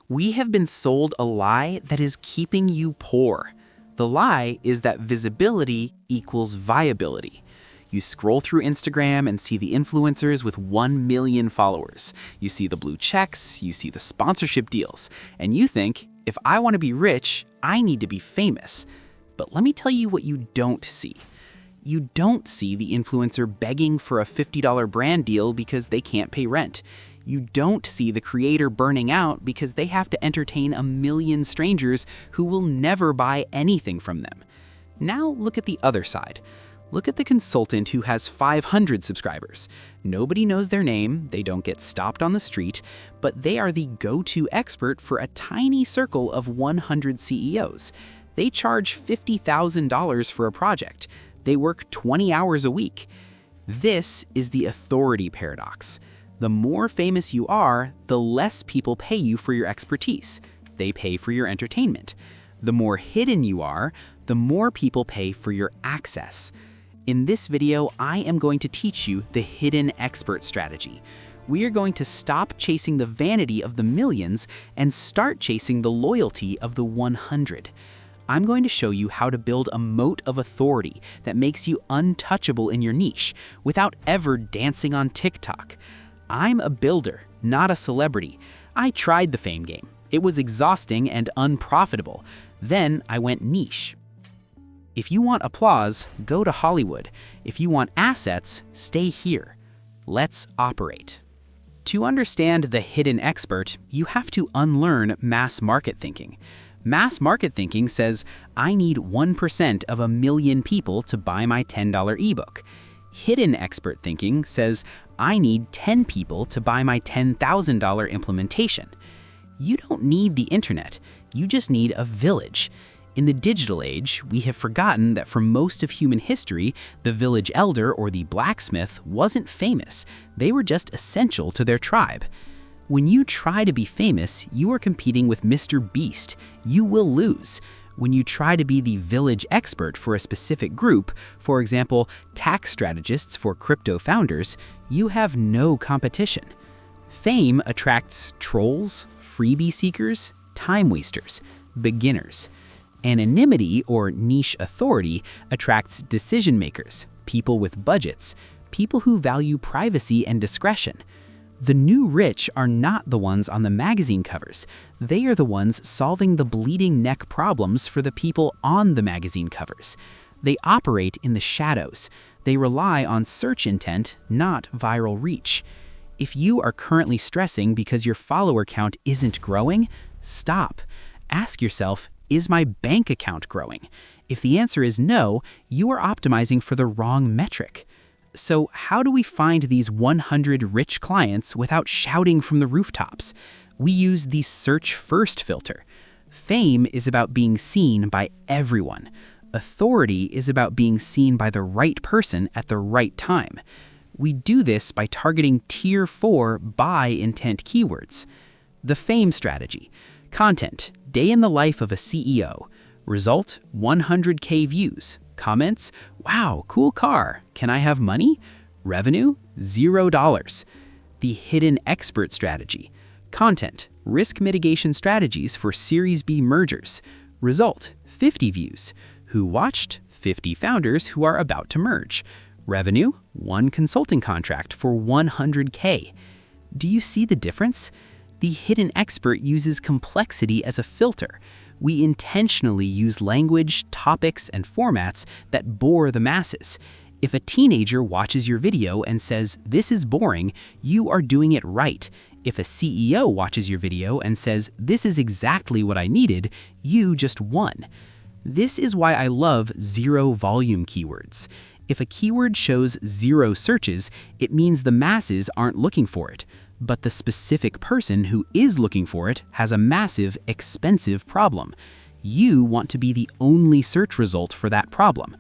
We have been sold a lie that is keeping you poor. The lie is that visibility equals viability. You scroll through Instagram and see the influencers with 1 million followers. You see the blue checks, you see the sponsorship deals, and you think, if I want to be rich, I need to be famous. But let me tell you what you don't see. You don't see the influencer begging for a $50 brand deal because they can't pay rent. You don't see the creator burning out because they have to entertain 1 million strangers who will never buy anything from them. Now look at the other side. Look at the consultant who has 500 subscribers. Nobody knows their name, they don't get stopped on the street, but they are the go-to expert for a tiny circle of 100 CEOs. They charge $50,000 for a project. They work 20 hours a week. This is the authority paradox. The more famous you are, the less people pay you for your expertise. They pay for your entertainment. The more hidden you are, the more people pay for your access. In this video, I am going to teach you the hidden expert strategy. We are going to stop chasing the vanity of the millions and start chasing the loyalty of the 100. I'm going to show you how to build a moat of authority that makes you untouchable in your niche without ever dancing on TikTok. I'm a builder, not a celebrity. I tried the fame game. It was exhausting and unprofitable. Then I went niche. If you want applause, go to Hollywood. If you want assets, stay here. Let's operate. To understand the hidden expert, you have to unlearn mass market thinking. Mass market thinking says, I need 1% of 1 million people to buy my $10 ebook. Hidden expert thinking says, I need 10 people to buy my $10,000 implementation. You don't need the internet, you just need a village. In the digital age, we have forgotten that for most of human history, the village elder or the blacksmith wasn't famous. They were just essential to their tribe. When you try to be famous, you are competing with Mr. Beast. You will lose. When you try to be the village expert for a specific group, for example, tax strategists for crypto founders, you have no competition. Fame attracts trolls, freebie seekers, time wasters, beginners. Anonymity or niche authority attracts decision makers, people with budgets, people who value privacy and discretion. The new rich are not the ones on the magazine covers. They are the ones solving the bleeding neck problems for the people on the magazine covers. They operate in the shadows. They rely on search intent, not viral reach. If you are currently stressing because your follower count isn't growing, stop. Ask yourself, is my bank account growing? If the answer is no, you are optimizing for the wrong metric. So how do we find these 100 rich clients without shouting from the rooftops? We use the search first filter. Fame is about being seen by everyone. Authority is about being seen by the right person at the right time. We do this by targeting tier 4 buy intent keywords. The fame strategy. Content, day in the life of a CEO. Result, 100K views. Comments, wow, cool car. Can I have money? Revenue, $0. The hidden expert strategy. Content, risk mitigation strategies for Series B mergers. Result, 50 views. Who watched? 50 founders who are about to merge. Revenue, 1 consulting contract for 100K. Do you see the difference? The hidden expert uses complexity as a filter. We intentionally use language, topics, and formats that bore the masses. If a teenager watches your video and says, this is boring, you are doing it right. If a CEO watches your video and says, this is exactly what I needed, you just won. This is why I love zero volume keywords. If a keyword shows 0 searches, it means the masses aren't looking for it. But the specific person who is looking for it has a massive, expensive problem. You want to be the only search result for that problem.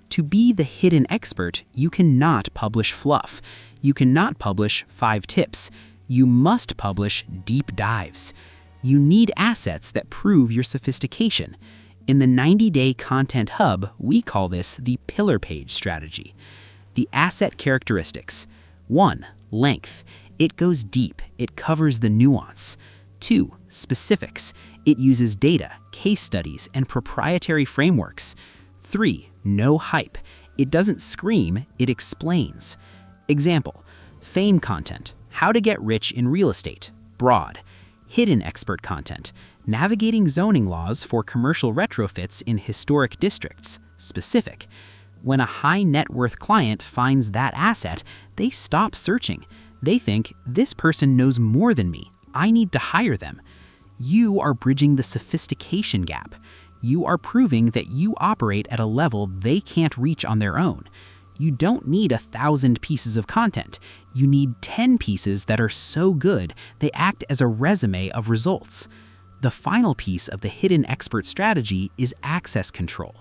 To be the hidden expert, you cannot publish fluff. You cannot publish 5 tips. You must publish deep dives. You need assets that prove your sophistication. In the 90-day content hub, we call this the pillar page strategy. The asset characteristics. 1. Length. It goes deep. It covers the nuance. 2. Specifics. It uses data, case studies, and proprietary frameworks. 3. No hype. It doesn't scream, it explains. Example: fame content, how to get rich in real estate, broad. Hidden expert content, navigating zoning laws for commercial retrofits in historic districts, specific. When a high net worth client finds that asset, they stop searching. They think, this person knows more than me, I need to hire them. You are bridging the sophistication gap. You are proving that you operate at a level they can't reach on their own. You don't need 1,000 pieces of content. You need 10 pieces that are so good they act as a resume of results. The final piece of the hidden expert strategy is access control.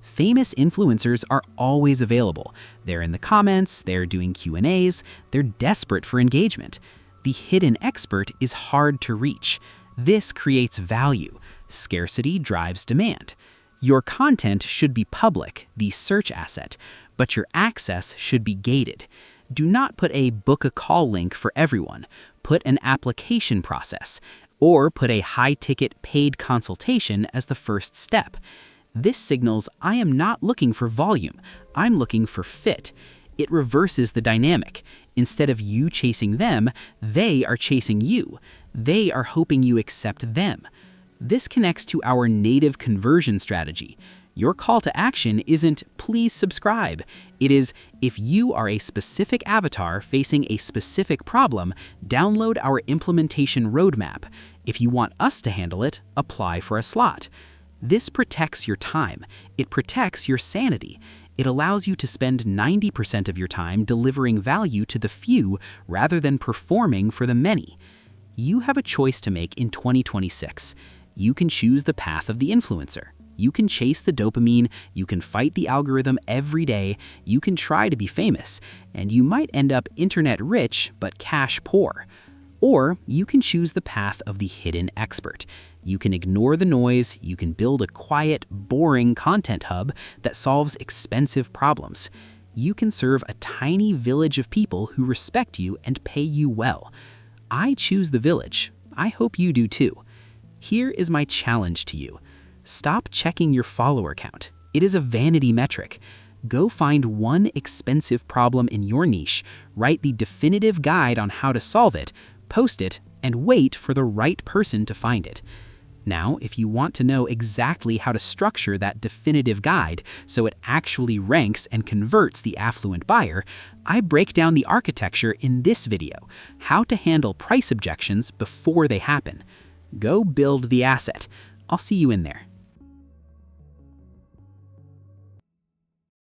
Famous influencers are always available. They're in the comments, they're doing Q&As, they're desperate for engagement. The hidden expert is hard to reach. This creates value. Scarcity drives demand. Your content should be public, the search asset, but your access should be gated. Do not put a book a call link for everyone. Put an application process, or put a high-ticket paid consultation as the first step. This signals I am not looking for volume, I'm looking for fit. It reverses the dynamic. Instead of you chasing them, they are chasing you. They are hoping you accept them. This connects to our native conversion strategy. Your call to action isn't please subscribe. It is if you are a specific avatar facing a specific problem, download our implementation roadmap. If you want us to handle it, apply for a slot. This protects your time. It protects your sanity. It allows you to spend 90% of your time delivering value to the few rather than performing for the many. You have a choice to make in 2026. You can choose the path of the influencer. You can chase the dopamine, you can fight the algorithm every day, you can try to be famous, and you might end up internet rich but cash poor. Or you can choose the path of the hidden expert. You can ignore the noise, you can build a quiet, boring content hub that solves expensive problems. You can serve a tiny village of people who respect you and pay you well. I choose the village. I hope you do too. Here is my challenge to you. Stop checking your follower count. It is a vanity metric. Go find one expensive problem in your niche, write the definitive guide on how to solve it, post it, and wait for the right person to find it. Now, if you want to know exactly how to structure that definitive guide so it actually ranks and converts the affluent buyer, I break down the architecture in this video, how to handle price objections before they happen. Go build the asset. I'll see you in there.